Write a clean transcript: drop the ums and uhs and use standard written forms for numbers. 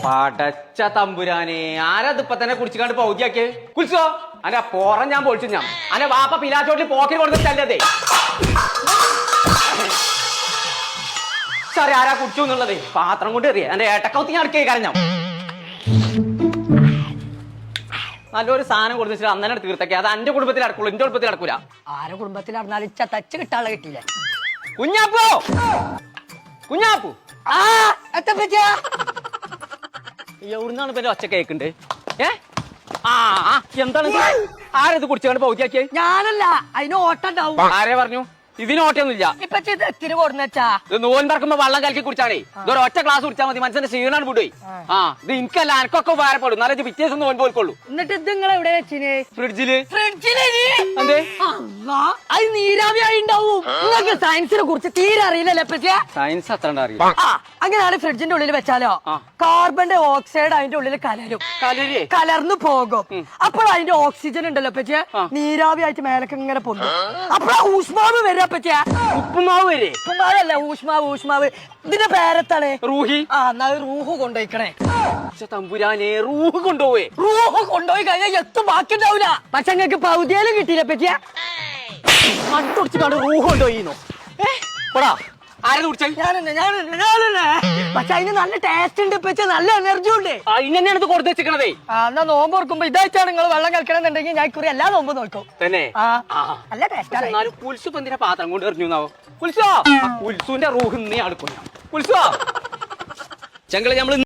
പടച്ച തമ്പുരാനെ, ആരത് ഇപ്പൊ തന്നെ കുടിച്ചിക്കാണ്ട് പൗതിയാക്കിയേ? കുളിച്ചോ? അന്റെ പോറം ഞാൻ പൊളിച്ചു. ഞാൻ അന്റെ വാപ്പ പിലാച്ചോട്ടിൽ പോക്കിൽ കൊടുത്തിട്ടല്ലേ സാറേ ആരാ കുടിച്ചു എന്നുള്ളത് പാത്രം കൊണ്ട് എറിയ എന്റെ ഏട്ടക്കൗത്തി ഞാൻ അടുക്കേ കരഞ്ഞോ. നല്ലൊരു സാധനം കൊടുത്തിട്ട് അന്നെ തീർത്തേക്കെ. അത് എന്റെ കുടുംബത്തിൽ അടക്കുള്ളൂ, എന്റെ കുടുംബത്തിൽ അടക്കൂല. ആരെ കുടുംബത്തിൽ നടന്നാലും ഇച്ച തച്ച് കിട്ടാനുള്ള കിട്ടിയില്ലേ? കുഞ്ഞാപ്പു കുഞ്ഞാപ്പു എവിടുന്നാണ് ഇപ്പൊ ഒച്ച കേക്കുണ്ട്? എന്താണ് ആരത് കുടിച്ചാണ്ട് പൗതിയാക്കിയേ? ഞാനല്ല, അതിന് ഓട്ടം ഉണ്ടാവും. ആരെ പറഞ്ഞു? ഇതിന് ഓട്ടൊന്നുമില്ല. ഇപ്പൊ എത്തിന് കൊടുന്നച്ചാ ഇത് നോൻ പറക്കുമ്പോ വെള്ളം കലക്കി കുടിച്ചാണേ. ഇതൊരു ഒറ്റ ഗ്ലാസ് കുടിച്ചാൽ മതി, മനസ്സിന്റെ ക്ഷീണാണ് വിടുവേ. ഇത് എനിക്കല്ല, എനിക്കൊക്കെ ഉപകാരപ്പെടും. എന്നാലും പിറ്റേ ദിവസം നോൻ പോയിക്കോളൂ. എന്നിട്ട് ഇത് നിങ്ങൾ എവിടെ വെച്ചിന്? ഫ്രിഡ്ജില്. എന്തേ? അത് നീരാവിയായി ഉണ്ടാവും. നിങ്ങൾക്ക് സയൻസിനെ കുറിച്ച് തീരെ അറിയില്ലല്ലേ? സയൻസ് അത്ര അറിയില്ല. അങ്ങനെയാണ് ഫ്രിഡ്ജിന്റെ ഉള്ളിൽ വെച്ചാലോ കാർബൺ ഡൈ ഓക്സൈഡ് അതിന്റെ ഉള്ളിൽ കലർന്നു പോകും. അപ്പോൾ അതിന്റെ ഓക്സിജൻ ഉണ്ടല്ലോ പറ്റിയ നീരാവിയായിട്ട് മേലക്ക് ഇങ്ങനെ പൊന്തും. അപ്പോഴാ ഊഷ്മാവ് വരിക പറ്റിയ. ഉപ്പുമാവ് വരെ? ഉപ്പുമാവല്ല, ഊഷ്മാവ്. ഇതിന്റെ പേരെത്താണ്? റൂഹി. എന്നാ റൂഹ് കൊണ്ടുപോയിക്കണേ. തമ്പുരാനെ, റൂഹ് കൊണ്ടുപോയി. റൂഹ് കൊണ്ടുപോയി കഴിഞ്ഞാൽ എത്തും ബാക്കി ഉണ്ടാവില്ല. പക്ഷെ നിങ്ങൾക്ക് പൗതിയാലും കിട്ടിയില്ല പറ്റിയ. മട്ടുടിച്ചിട്ടാണ് റൂഹ് കൊണ്ടുപോയിന്നോ? ആരെ കുടിച്ചാൽ? ഞാനല്ലേ. പക്ഷെ അതിന് നല്ല ടേസ്റ്റ് ഉണ്ട് പറ്റിയ, നല്ല എനർജി ഉണ്ട്. ഇങ്ങനെയാണ് ഇത് കൊടുത്തു വെച്ചിക്കണതേ. എന്നാ നോമ്പ് ഓർക്കുമ്പോ ഇതായിട്ടാണ് നിങ്ങൾ വെള്ളം കളിക്കണമെന്നുണ്ടെങ്കിൽ ഞാൻ കുറി എല്ലാ നോമ്പ് നോക്കും തന്നെ. നല്ല ടേസ്റ്റ്. പുൽസു എന്തിനാ പാത്രം കൊണ്ട് എറിഞ്ഞു? പുൽസോ, പുൽസുവിന്റെ റൂഹ് നീ അടുക്കും. പുൽസോ ചെങ്കള് നമ്മള്